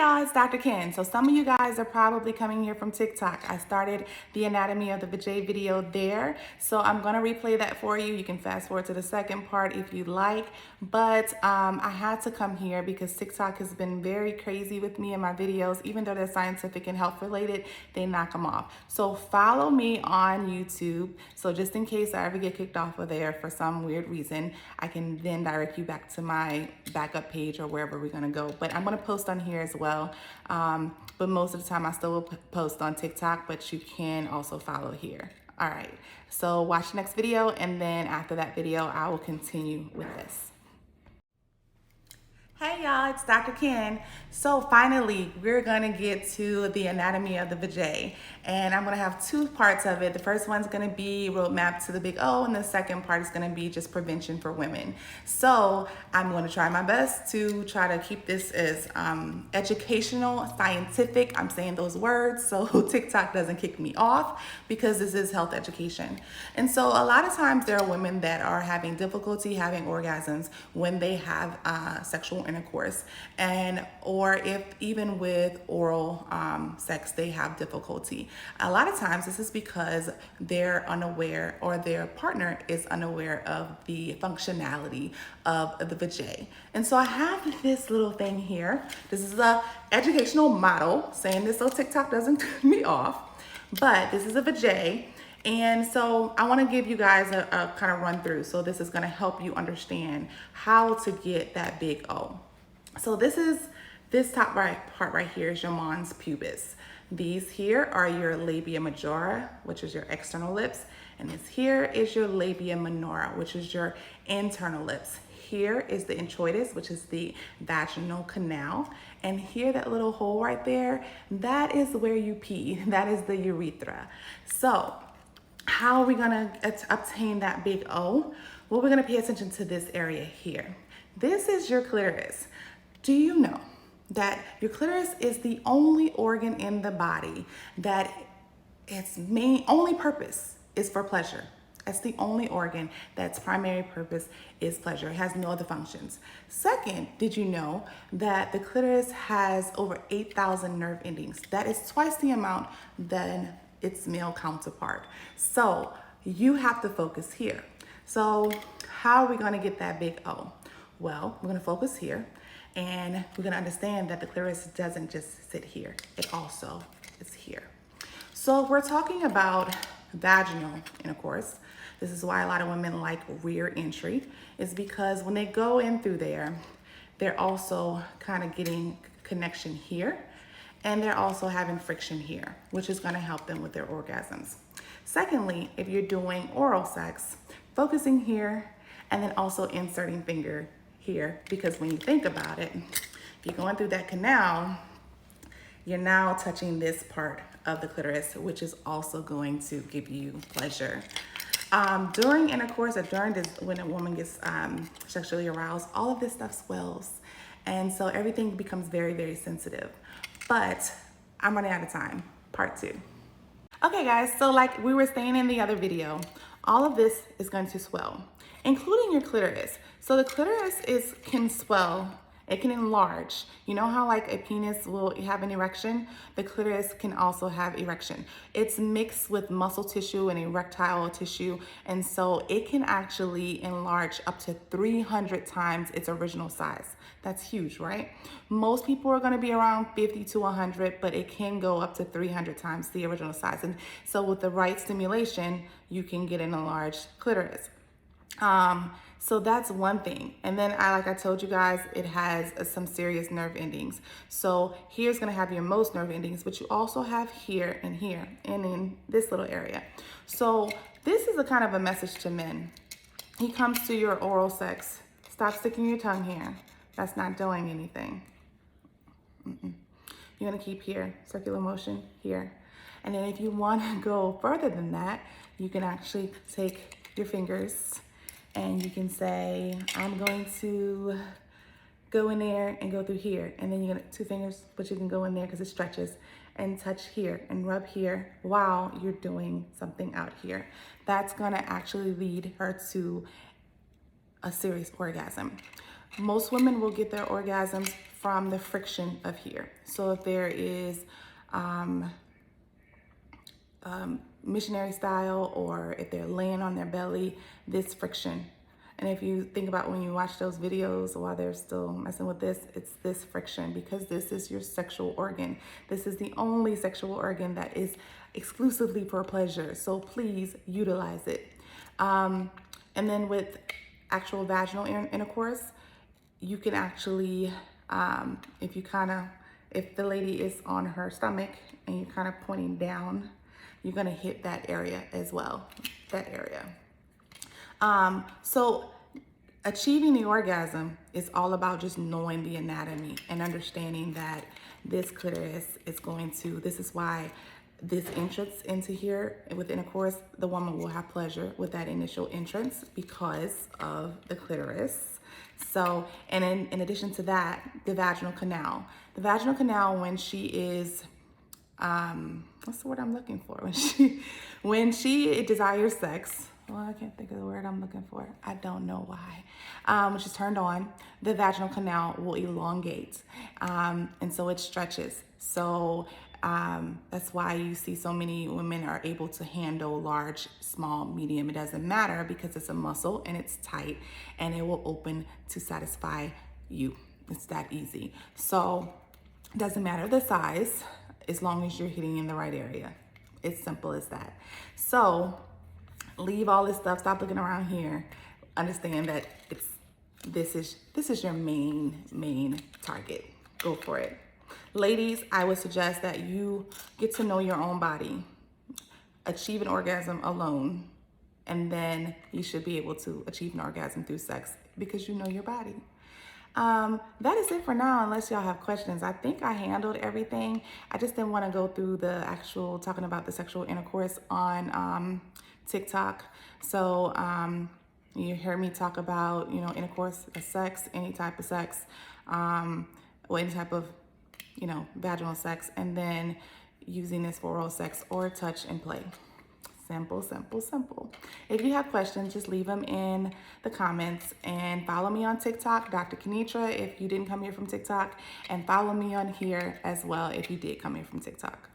Y'all, it's Dr. Ken. So some of you guys are probably coming here from TikTok. I started the anatomy of the Vajay video there. So I'm gonna replay that for you. You can fast forward to the second part if you like. But I had to come here because TikTok has been very crazy with me in my videos. Even though they're scientific and health related, they knock them off. So follow me on YouTube. So just in case I ever get kicked off of there for some weird reason, I can then direct you back to my backup page or wherever we're gonna go. But I'm gonna post on here as well. But most of the time I still will post on TikTok, but you can also follow here. All right, so watch the next video, and then after that video, I will continue with this. Hey y'all, it's Dr. Ken. So finally, we're gonna get to the anatomy of the vajay, and I'm gonna have two parts of it. The first one's gonna be roadmap to the big O, and the second part is gonna be just prevention for women. So I'm gonna try my best to try to keep this as educational, scientific. I'm saying those words so TikTok doesn't kick me off, because this is health education. And so a lot of times there are women that are having difficulty having orgasms when they have sexual intercourse, and or if even with oral sex they have difficulty. A lot of times this is because they're unaware, or their partner is unaware of the functionality of the vajay. And so I have this little thing here. This is a educational model, saying this so TikTok doesn't turn me off, but this is a vajay. And so I want to give you guys a kind of run through. So this is going to help you understand how to get that big O. So this top right part right here is your mons pubis. These here are your labia majora, which is your external lips. And this here is your labia minora, which is your internal lips. Here is the introitus, which is the vaginal canal. And here, that little hole right there, that is where you pee. That is the urethra. So how are we gonna obtain that big O? Well, we're gonna pay attention to this area here. This is your clitoris. Do you know that your clitoris is the only organ in the body that its only purpose is for pleasure? That's the only organ that's primary purpose is pleasure. It has no other functions. Second, did you know that the clitoris has over 8,000 nerve endings? That is twice the amount than its male counterpart. So you have to focus here. So how are we gonna get that big O? Well, we're gonna focus here, and we're gonna understand that the clitoris doesn't just sit here. It also is here. So if we're talking about vaginal intercourse, this is why a lot of women like rear entry, is because when they go in through there, they're also kind of getting connection here, and they're also having friction here, which is gonna help them with their orgasms. Secondly, if you're doing oral sex, focusing here, and then also inserting finger here, because when you think about it, if you're going through that canal, you're now touching this part of the clitoris, which is also going to give you pleasure. During intercourse, or during this, when a woman gets sexually aroused, all of this stuff swells. And so everything becomes very, very sensitive. But I'm running out of time. Part 2. Okay guys, so like we were saying in the other video, all of this is going to swell, including your clitoris. So the clitoris can swell, it can enlarge. You know how like a penis will have an erection? The clitoris can also have erection. It's mixed with muscle tissue and erectile tissue, and so it can actually enlarge up to 300 times its original size. That's huge, right? Most people are gonna be around 50 to 100, but it can go up to 300 times the original size. And so with the right stimulation, you can get an enlarged clitoris. So that's one thing. And then like I told you guys, it has some serious nerve endings. So here's gonna have your most nerve endings, but you also have here and here and in this little area. So this is a kind of a message to men. He comes to your oral sex, stop sticking your tongue here. That's not doing anything. You're gonna keep here, circular motion here. And then if you wanna go further than that, you can actually take your fingers and you can say, I'm going to go in there and go through here. And then you're gonna, 2 fingers, but you can go in there because it stretches, and touch here and rub here while you're doing something out here. That's gonna actually lead her to a serious orgasm. Most women will get their orgasms from the friction of here. So if there is missionary style, or if they're laying on their belly, this friction. And if you think about when you watch those videos while they're still messing with this, it's this friction, because this is your sexual organ. This is the only sexual organ that is exclusively for pleasure. So please utilize it. And then with actual vaginal intercourse, you can actually, if the lady is on her stomach and you're kind of pointing down, you're gonna hit that area as well, that area. So achieving the orgasm is all about just knowing the anatomy and understanding that this clitoris is this is why this entrance into here with intercourse, the woman will have pleasure with that initial entrance because of the clitoris. So, and in addition to that, the vaginal canal. The vaginal canal, when she is, what's the word I'm looking for? When she desires sex, well, I can't think of the word I'm looking for. I don't know why. When she's turned on, the vaginal canal will elongate. And so it stretches. So that's why you see so many women are able to handle large, small, medium. It doesn't matter, because it's a muscle and it's tight and it will open to satisfy you. It's that easy. So it doesn't matter the size, as long as you're hitting in the right area. It's simple as that. So leave all this stuff, stop looking around here. Understand that this is your main target. Go for it. Ladies, I would suggest that you get to know your own body, achieve an orgasm alone, and then you should be able to achieve an orgasm through sex, because you know your body. That is it for now, unless y'all have questions. I think I handled everything. I just didn't want to go through the actual talking about the sexual intercourse on TikTok. So you heard me talk about, intercourse, sex, any type of sex, any type of, vaginal sex, and then using this for oral sex or touch and play. Simple, simple, simple. If you have questions, just leave them in the comments, and follow me on TikTok, Dr. Kenitra, if you didn't come here from TikTok, and follow me on here as well if you did come here from TikTok.